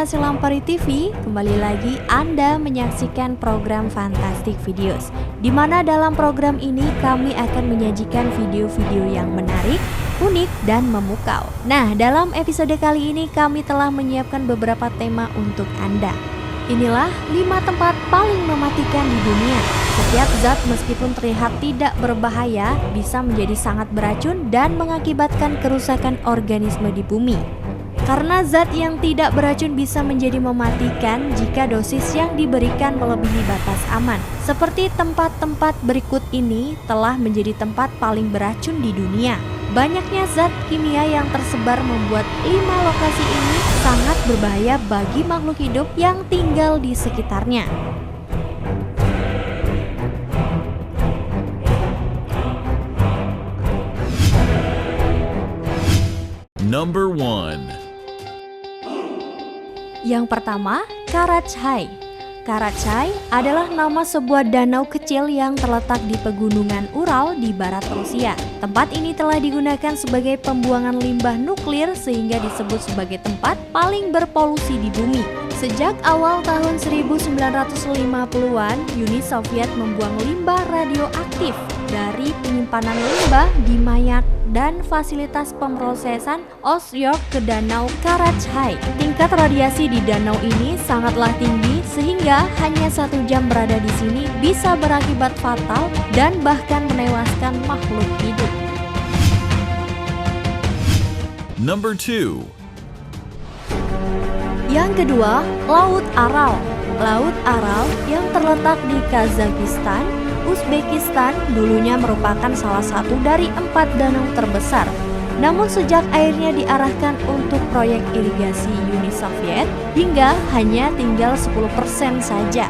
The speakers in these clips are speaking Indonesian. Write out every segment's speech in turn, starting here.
Hasil Lampari TV, kembali lagi Anda menyaksikan program Fantastic Videos, di mana dalam program ini kami akan menyajikan video-video yang menarik, unik, dan memukau. Nah, dalam episode kali ini kami telah menyiapkan beberapa tema untuk Anda. Inilah 5 tempat paling mematikan di dunia. Setiap zat meskipun terlihat tidak berbahaya bisa menjadi sangat beracun dan mengakibatkan kerusakan organisme di bumi. Karena zat yang tidak beracun bisa menjadi mematikan jika dosis yang diberikan melebihi batas aman. Seperti tempat-tempat berikut ini telah menjadi tempat paling beracun di dunia. Banyaknya zat kimia yang tersebar membuat 5 lokasi ini sangat berbahaya bagi makhluk hidup yang tinggal di sekitarnya. Number 1. Yang pertama, Karachai. Karachai adalah nama sebuah danau kecil yang terletak di pegunungan Ural di barat Rusia. Tempat ini telah digunakan sebagai pembuangan limbah nuklir sehingga disebut sebagai tempat paling berpolusi di bumi. Sejak awal tahun 1950-an, Uni Soviet membuang limbah radioaktif dari penyimpanan limbah di Mayak dan fasilitas pemrosesan Osyok ke Danau Karachai. Tingkat radiasi di danau ini sangatlah tinggi sehingga hanya 1 jam berada di sini bisa berakibat fatal dan bahkan menewaskan makhluk hidup. Number 2. Yang kedua, Laut Aral. Laut Aral yang terletak di Kazakhstan, Uzbekistan dulunya merupakan salah satu dari 4 danau terbesar. Namun sejak airnya diarahkan untuk proyek irigasi Uni Soviet, hingga hanya tinggal 10% saja.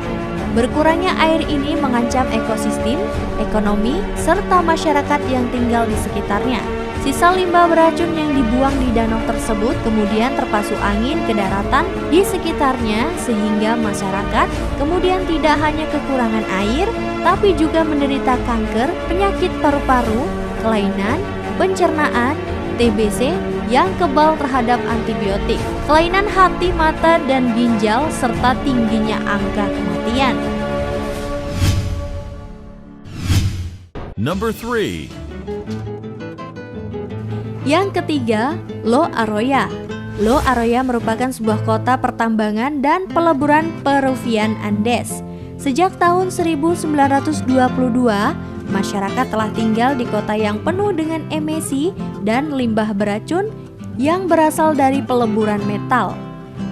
Berkurangnya air ini mengancam ekosistem, ekonomi, serta masyarakat yang tinggal di sekitarnya. Sisa limbah beracun yang dibuang di danau tersebut kemudian terpasuk angin ke daratan di sekitarnya sehingga masyarakat kemudian tidak hanya kekurangan air, tapi juga menderita kanker, penyakit paru-paru, kelainan, pencernaan, TBC yang kebal terhadap antibiotik, kelainan hati, mata, dan ginjal, serta tingginya angka kematian. Number 3. Yang ketiga, Lo Arroyo. Lo Arroyo merupakan sebuah kota pertambangan dan peleburan Peruvian Andes. Sejak tahun 1922, masyarakat telah tinggal di kota yang penuh dengan emisi dan limbah beracun yang berasal dari peleburan metal.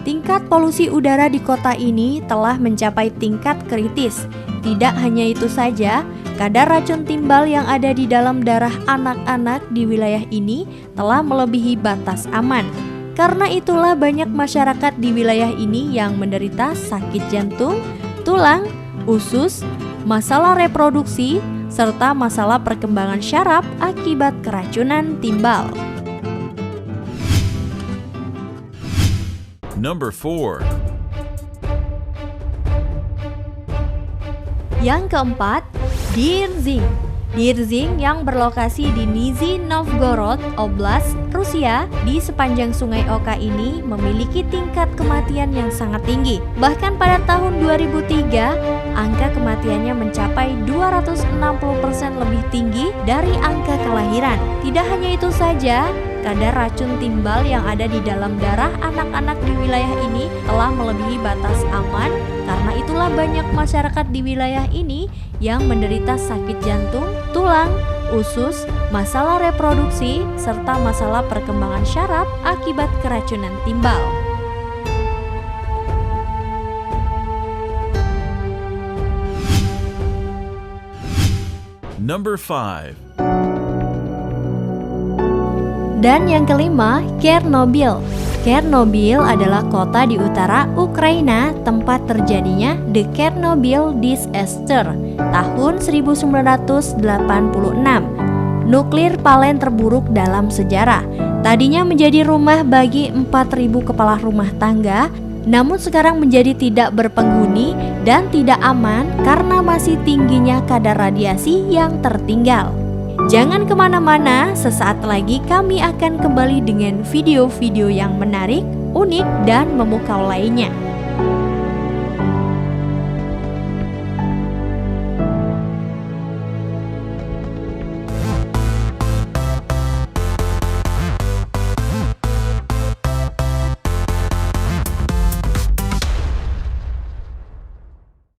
Tingkat polusi udara di kota ini telah mencapai tingkat kritis. Tidak hanya itu saja, kadar racun timbal yang ada di dalam darah anak-anak di wilayah ini telah melebihi batas aman. Karena itulah banyak masyarakat di wilayah ini yang menderita sakit jantung, tulang, usus, masalah reproduksi, serta masalah perkembangan syaraf akibat keracunan timbal. Number 4. Yang keempat, Dzержinsk. Dzержinsk yang berlokasi di Nizhny Novgorod Oblast, Rusia, di sepanjang Sungai Oka ini memiliki tingkat kematian yang sangat tinggi. Bahkan pada tahun 2003, angka kematiannya mencapai 260% lebih tinggi dari angka kelahiran. Tidak hanya itu saja, kadar racun timbal yang ada di dalam darah anak-anak di wilayah ini telah melebihi batas aman. Karena itulah banyak masyarakat di wilayah ini yang menderita sakit jantung, tulang, usus, masalah reproduksi, serta masalah perkembangan syaraf akibat keracunan timbal. Number 5. Dan yang kelima, Chernobyl. Chernobyl adalah kota di utara Ukraina tempat terjadinya The Chernobyl Disaster tahun 1986. Nuklir paling terburuk dalam sejarah. Tadinya menjadi rumah bagi 4.000 kepala rumah tangga, namun sekarang menjadi tidak berpenghuni dan tidak aman karena masih tingginya kadar radiasi yang tertinggal. Jangan kemana-mana, sesaat lagi kami akan kembali dengan video-video yang menarik, unik dan memukau lainnya.